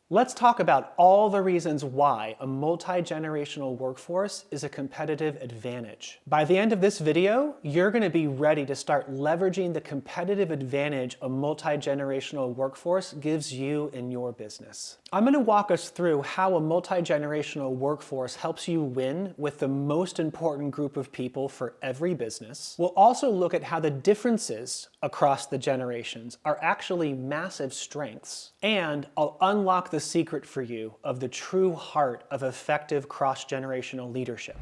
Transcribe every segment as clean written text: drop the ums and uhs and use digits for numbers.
Let's talk about all the reasons why a multi-generational workforce is a competitive advantage. By the end of this video, you're going to be ready to start leveraging the competitive advantage a multi-generational workforce gives you in your business. I'm going to walk us through how a multi-generational workforce helps you win with the most important group of people for every business. We'll also look at how the differences across the generations are actually massive strengths, and I'll unlock the secret for you of the true heart of effective cross-generational leadership.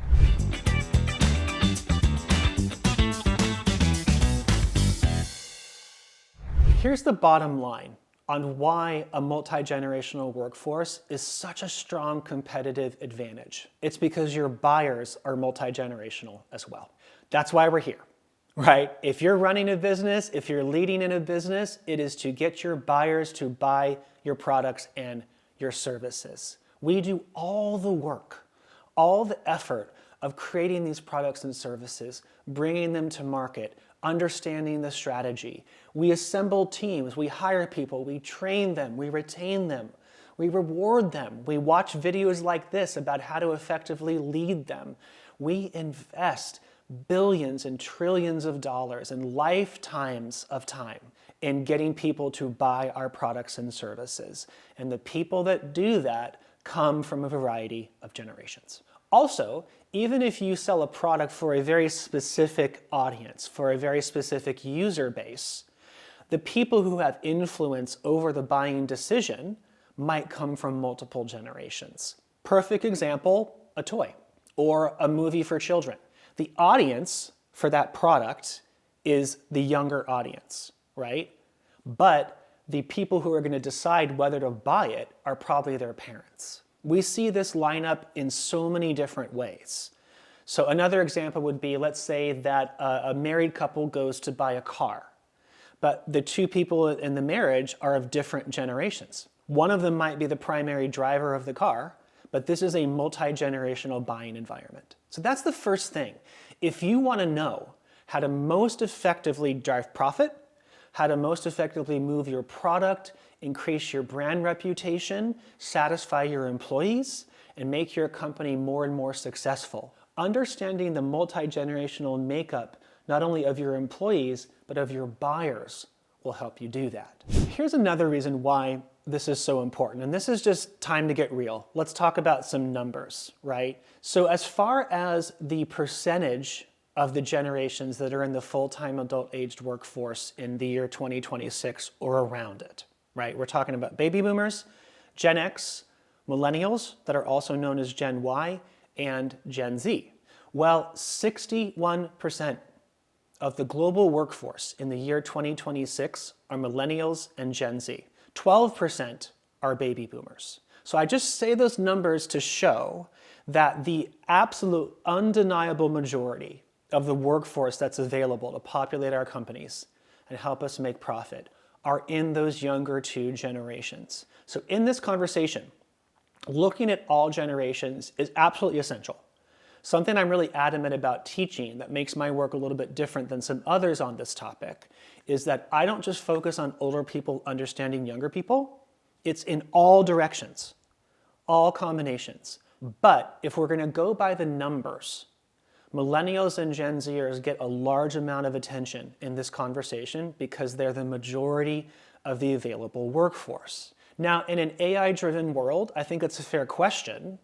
Here's the bottom line on why a multi-generational workforce is such a strong competitive advantage. It's because your buyers are multi-generational as well. That's why we're here, right? If you're running a business, if you're leading in a business, it is to get your buyers to buy your products and your services. We do all the work, all the effort of creating these products and services, bringing them to market, understanding the strategy. We assemble teams, we hire people, we train them, we retain them, we reward them. We watch videos like this about how to effectively lead them. We invest billions and trillions of dollars and lifetimes of time in getting people to buy our products and services. And the people that do that come from a variety of generations. Also, even if you sell a product for a very specific audience, for a very specific user base, the people who have influence over the buying decision might come from multiple generations. Perfect example, a toy or a movie for children. The audience for that product is the younger audience, right? But the people who are going to decide whether to buy it are probably their parents. We see this line up in so many different ways. So another example would be, let's say that a married couple goes to buy a car, but the two people in the marriage are of different generations. One of them might be the primary driver of the car, but this is a multi-generational buying environment. So that's the first thing. If you want to know how to most effectively drive profit, how to most effectively move your product, increase your brand reputation, satisfy your employees, and make your company more and more successful, understanding the multi-generational makeup not only of your employees, but of your buyers will help you do that. Here's another reason why this is so important, and this is just time to get real. Let's talk about some numbers, right? So as far as the percentage of the generations that are in the full-time adult-aged workforce in the year 2026 or around it, right? We're talking about baby boomers, Gen X, millennials that are also known as Gen Y, and Gen Z. Well, 61% of the global workforce in the year 2026 are millennials and Gen Z. 12% are baby boomers. So I just say those numbers to show that the absolute undeniable majority of the workforce that's available to populate our companies and help us make profit are in those younger two generations. So in this conversation, looking at all generations is absolutely essential. Something I'm really adamant about teaching that makes my work a little bit different than some others on this topic is that I don't just focus on older people understanding younger people. It's in all directions, all combinations. But if we're going to go by the numbers, millennials and Gen Zers get a large amount of attention in this conversation because they're the majority of the available workforce. Now, in an AI-driven world, I think it's a fair question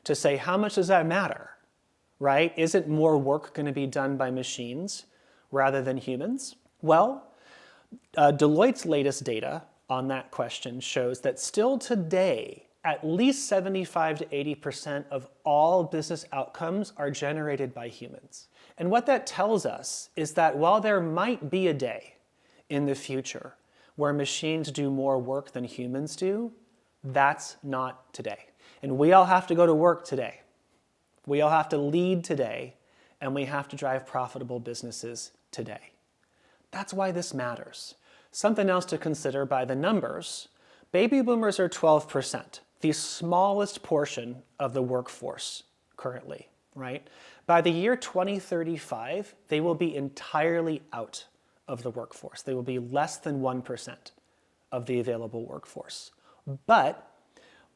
to say, how much does that matter, right? Isn't more work going to be done by machines rather than humans? Well, Deloitte's latest data on that question shows that still today, at least 75 to 80% of all business outcomes are generated by humans. And what that tells us is that while there might be a day in the future where machines do more work than humans do, that's not today. And we all have to go to work today. We all have to lead today, and we have to drive profitable businesses today. That's why this matters. Something else to consider by the numbers, baby boomers are 12%, the smallest portion of the workforce currently, right? By the year 2035, they will be entirely out of the workforce. They will be less than 1% of the available workforce. But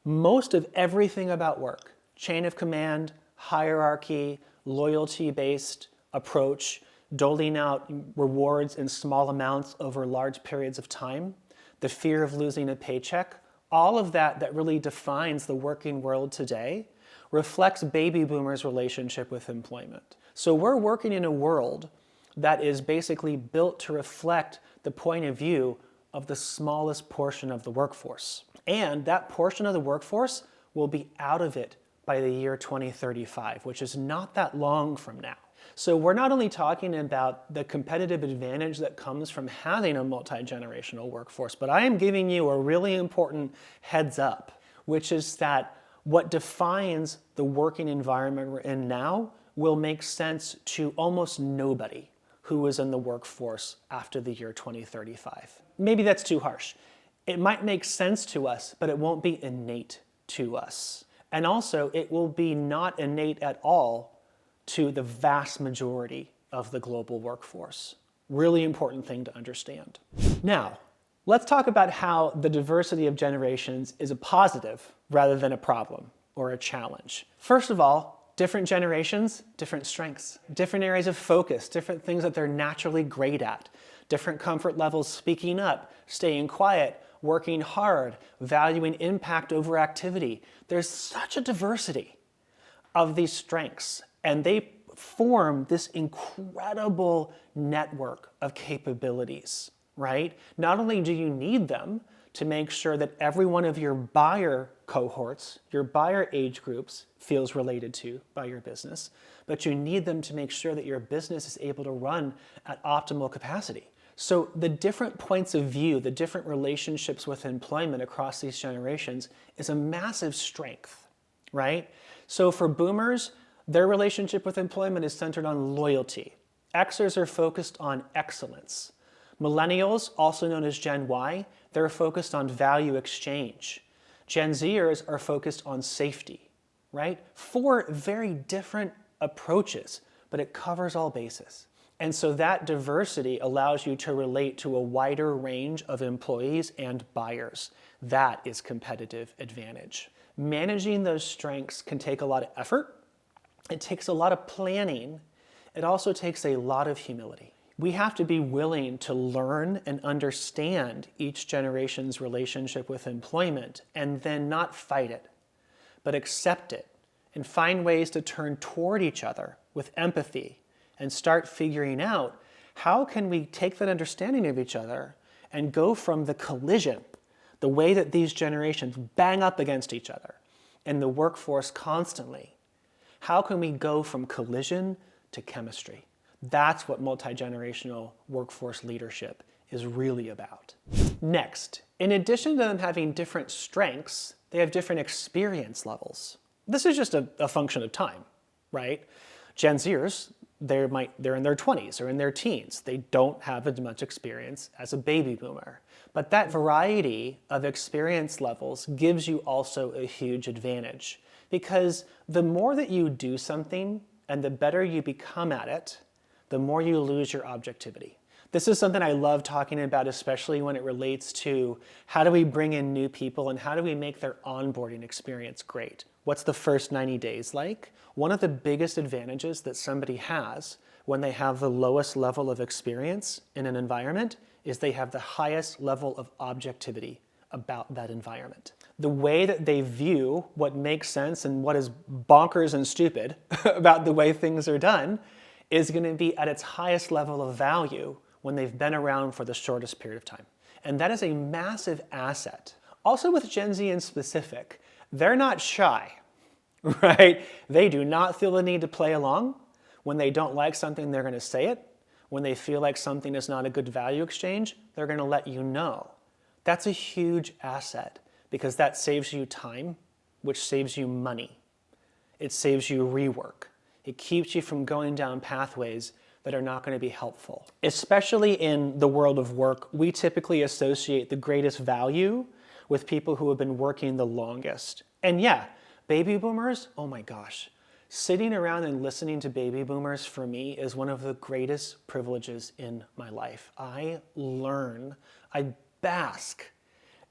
Most of everything about work, chain of command, hierarchy, loyalty-based approach, doling out rewards in small amounts over large periods of time, the fear of losing a paycheck, all of that really defines the working world today reflects baby boomers' relationship with employment. So we're working in a world that is basically built to reflect the point of view of the smallest portion of the workforce. And that portion of the workforce will be out of it by the year 2035, which is not that long from now. So we're not only talking about the competitive advantage that comes from having a multi-generational workforce, but I am giving you a really important heads up, which is that what defines the working environment we're in now will make sense to almost nobody who is in the workforce after the year 2035. Maybe that's too harsh. It might make sense to us, but it won't be innate to us. And also, it will be not innate at all to the vast majority of the global workforce. Really important thing to understand. Now, let's talk about how the diversity of generations is a positive rather than a problem or a challenge. First of all, different generations, different strengths, different areas of focus, different things that they're naturally great at, different comfort levels speaking up, staying quiet, working hard, valuing impact over activity. There's such a diversity of these strengths, and they form this incredible network of capabilities, right? Not only do you need them to make sure that every one of your buyer cohorts, your buyer age groups feels related to by your business, but you need them to make sure that your business is able to run at optimal capacity. So the different points of view, the different relationships with employment across these generations is a massive strength, right? So for boomers, their relationship with employment is centered on loyalty. Xers are focused on excellence. Millennials, also known as Gen Y, they're focused on value exchange. Gen Zers are focused on safety, right? Four very different approaches, but it covers all bases. And so that diversity allows you to relate to a wider range of employees and buyers. That is competitive advantage. Managing those strengths can take a lot of effort. It takes a lot of planning. It also takes a lot of humility. We have to be willing to learn and understand each generation's relationship with employment and then not fight it, but accept it and find ways to turn toward each other with empathy and start figuring out how can we take that understanding of each other and go from the collision, the way that these generations bang up against each other in the workforce constantly. How can we go from collision to chemistry? That's what multi-generational workforce leadership is really about. Next, in addition to them having different strengths, they have different experience levels. This is just a function of time, right? Gen Zers, they're in their 20s or in their teens. They don't have as much experience as a baby boomer. But that variety of experience levels gives you also a huge advantage, because the more that you do something and the better you become at it, the more you lose your objectivity. This is something I love talking about, especially when it relates to how do we bring in new people and how do we make their onboarding experience great? What's the first 90 days like? One of the biggest advantages that somebody has when they have the lowest level of experience in an environment is they have the highest level of objectivity about that environment. The way that they view what makes sense and what is bonkers and stupid about the way things are done is going to be at its highest level of value when they've been around for the shortest period of time. And that is a massive asset. Also with Gen Z in specific, they're not shy, right? They do not feel the need to play along. When they don't like something, they're going to say it. When they feel like something is not a good value exchange, they're going to let you know. That's a huge asset because that saves you time, which saves you money. It saves you rework. It keeps you from going down pathways that are not going to be helpful. Especially in the world of work, we typically associate the greatest value with people who have been working the longest. And yeah, baby boomers, oh my gosh. Sitting around and listening to baby boomers for me is one of the greatest privileges in my life. I learn, I bask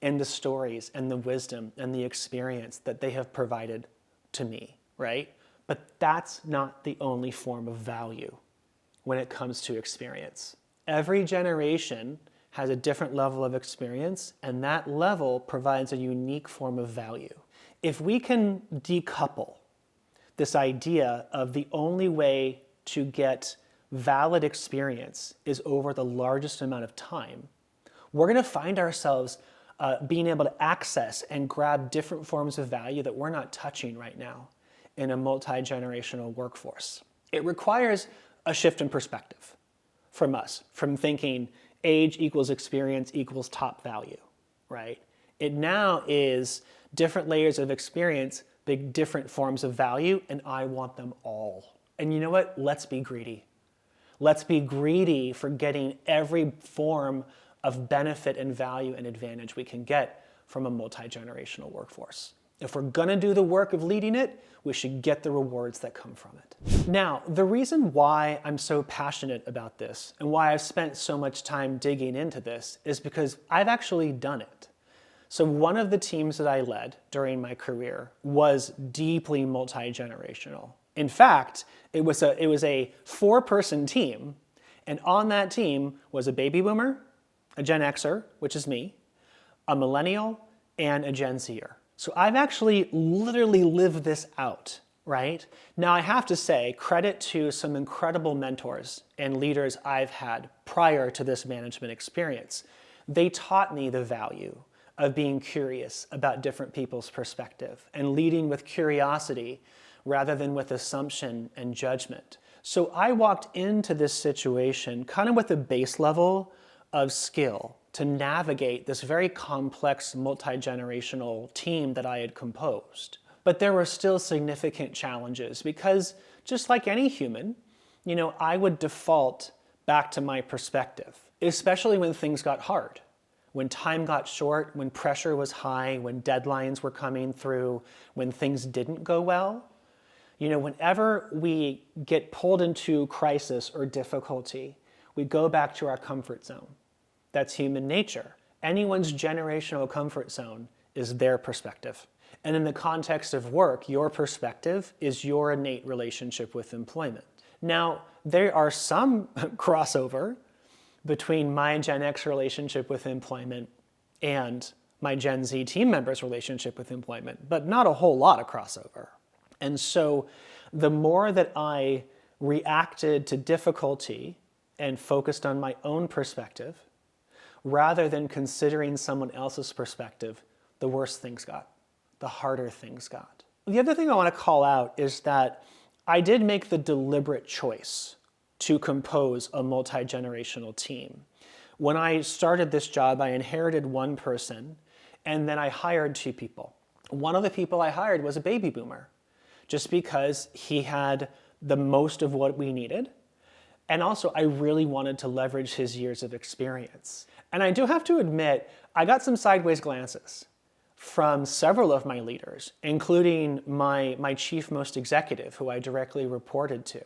and the stories and the wisdom and the experience that they have provided to me, right? But that's not the only form of value when it comes to experience. Every generation has a different level of experience, and that level provides a unique form of value. If we can decouple this idea of the only way to get valid experience is over the largest amount of time, we're going to find ourselves being able to access and grab different forms of value that we're not touching right now in a multi-generational workforce. It requires a shift in perspective from us, from thinking age equals experience equals top value, right? It now is different layers of experience, big different forms of value, and I want them all. And you know what? Let's be greedy. Let's be greedy for getting every form of benefit and value and advantage we can get from a multi-generational workforce. If we're gonna do the work of leading it, we should get the rewards that come from it. Now, the reason why I'm so passionate about this and why I've spent so much time digging into this is because I've actually done it. So one of the teams that I led during my career was deeply multi-generational. In fact, it was a 4-person team, and on that team was a baby boomer, a Gen Xer, which is me, a millennial, and a Gen Zer. So I've actually literally lived this out, right? Now I have to say, credit to some incredible mentors and leaders I've had prior to this management experience. They taught me the value of being curious about different people's perspective and leading with curiosity rather than with assumption and judgment. So I walked into this situation kind of with a base level of skill to navigate this very complex multi-generational team that I had composed. But there were still significant challenges because just like any human, I would default back to my perspective, especially when things got hard. When time got short, when pressure was high, when deadlines were coming through, when things didn't go well. Whenever we get pulled into crisis or difficulty, we go back to our comfort zone. That's human nature. Anyone's generational comfort zone is their perspective. And in the context of work, your perspective is your innate relationship with employment. Now, there are some crossover between my Gen X relationship with employment and my Gen Z team members' relationship with employment, but not a whole lot of crossover. And so the more that I reacted to difficulty and focused on my own perspective, rather than considering someone else's perspective, the worse things got, the harder things got. The other thing I want to call out is that I did make the deliberate choice to compose a multi-generational team. When I started this job, I inherited one person, and then I hired 2 people. One of the people I hired was a baby boomer, just because he had the most of what we needed. And also, I really wanted to leverage his years of experience. And I do have to admit, I got some sideways glances from several of my leaders, including my chief most executive, who I directly reported to.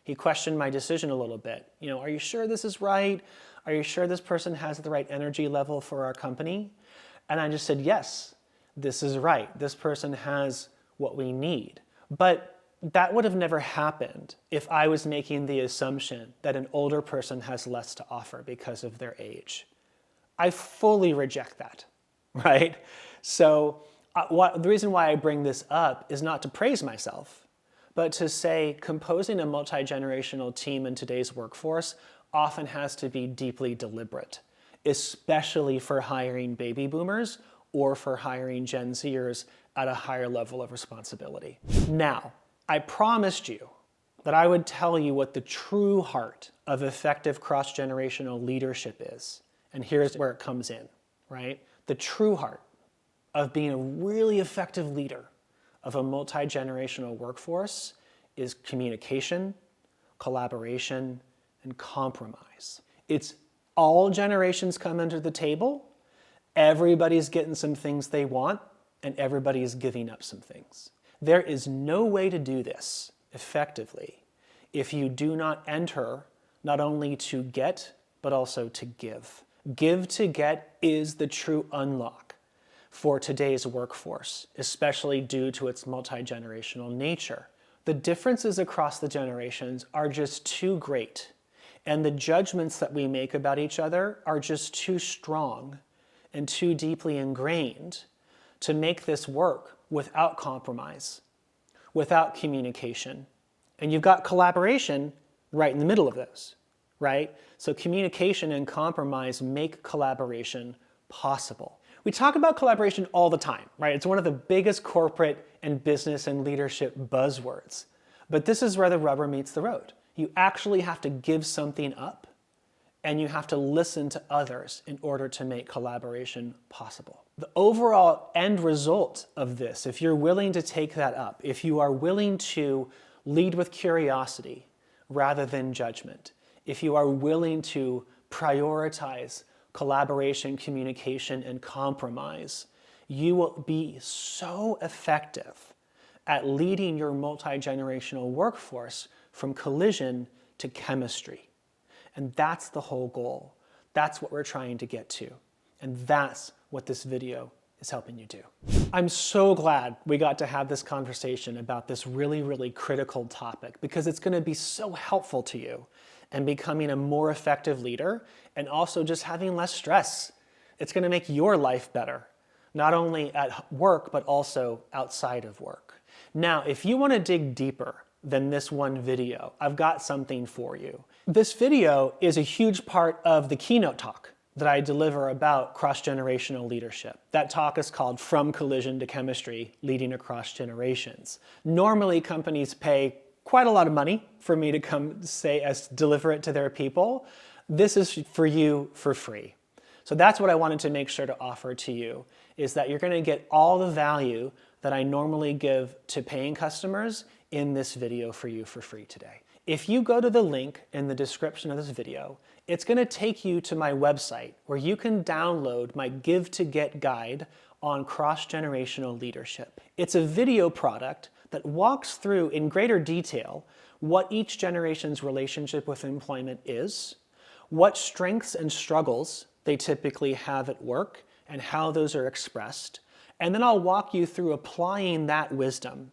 He questioned my decision a little bit. Are you sure this is right? Are you sure this person has the right energy level for our company? And I just said, yes, this is right. This person has what we need. But that would have never happened if I was making the assumption that an older person has less to offer because of their age. I fully reject that, right? So the reason why I bring this up is not to praise myself, but to say composing a multi-generational team in today's workforce often has to be deeply deliberate, especially for hiring baby boomers or for hiring Gen Zers at a higher level of responsibility. Now, I promised you that I would tell you what the true heart of effective cross-generational leadership is. And here's where it comes in, right? The true heart of being a really effective leader of a multi-generational workforce is communication, collaboration, and compromise. It's all generations come under the table, everybody's getting some things they want, and everybody is giving up some things. There is no way to do this effectively if you do not enter not only to get, but also to give. Give to get is the true unlock for today's workforce, especially due to its multi-generational nature. The differences across the generations are just too great, and the judgments that we make about each other are just too strong and too deeply ingrained to make this work without compromise, without communication. And you've got collaboration right in the middle of those, right? So communication and compromise make collaboration possible. We talk about collaboration all the time, right? It's one of the biggest corporate and business and leadership buzzwords. But this is where the rubber meets the road. You actually have to give something up, and you have to listen to others in order to make collaboration possible. The overall end result of this, if you're willing to take that up, if you are willing to lead with curiosity rather than judgment, if you are willing to prioritize collaboration, communication, and compromise, you will be so effective at leading your multi-generational workforce from collision to chemistry. And that's the whole goal. That's what we're trying to get to. And that's what this video is helping you do. I'm so glad we got to have this conversation about this really, really critical topic, because it's going to be so helpful to you in becoming a more effective leader and also just having less stress. It's going to make your life better, not only at work, but also outside of work. Now, if you want to dig deeper than this one video, I've got something for you. This video is a huge part of the keynote talk that I deliver about cross-generational leadership. That talk is called From Collision to Chemistry, Leading Across Generations. Normally, companies pay quite a lot of money for me to come deliver it to their people. This is for you for free. So that's what I wanted to make sure to offer to you, is that you're going to get all the value that I normally give to paying customers in this video for you for free today. If you go to the link in the description of this video, it's going to take you to my website where you can download my Give to Get guide on cross-generational leadership. It's a video product that walks through in greater detail what each generation's relationship with employment is, what strengths and struggles they typically have at work, and how those are expressed. And then I'll walk you through applying that wisdom,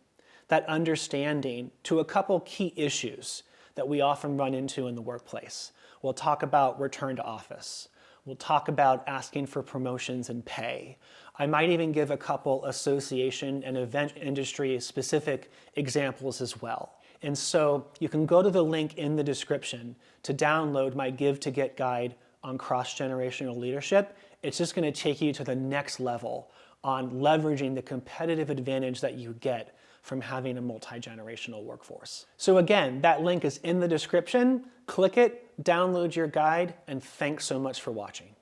that understanding, to a couple key issues that we often run into in the workplace. We'll talk about return to office. We'll talk about asking for promotions and pay. I might even give a couple association and event industry specific examples as well. And so you can go to the link in the description to download my Give to Get guide on cross-generational leadership. It's just going to take you to the next level on leveraging the competitive advantage that you get from having a multi-generational workforce. So again, that link is in the description. Click it, download your guide, and thanks so much for watching.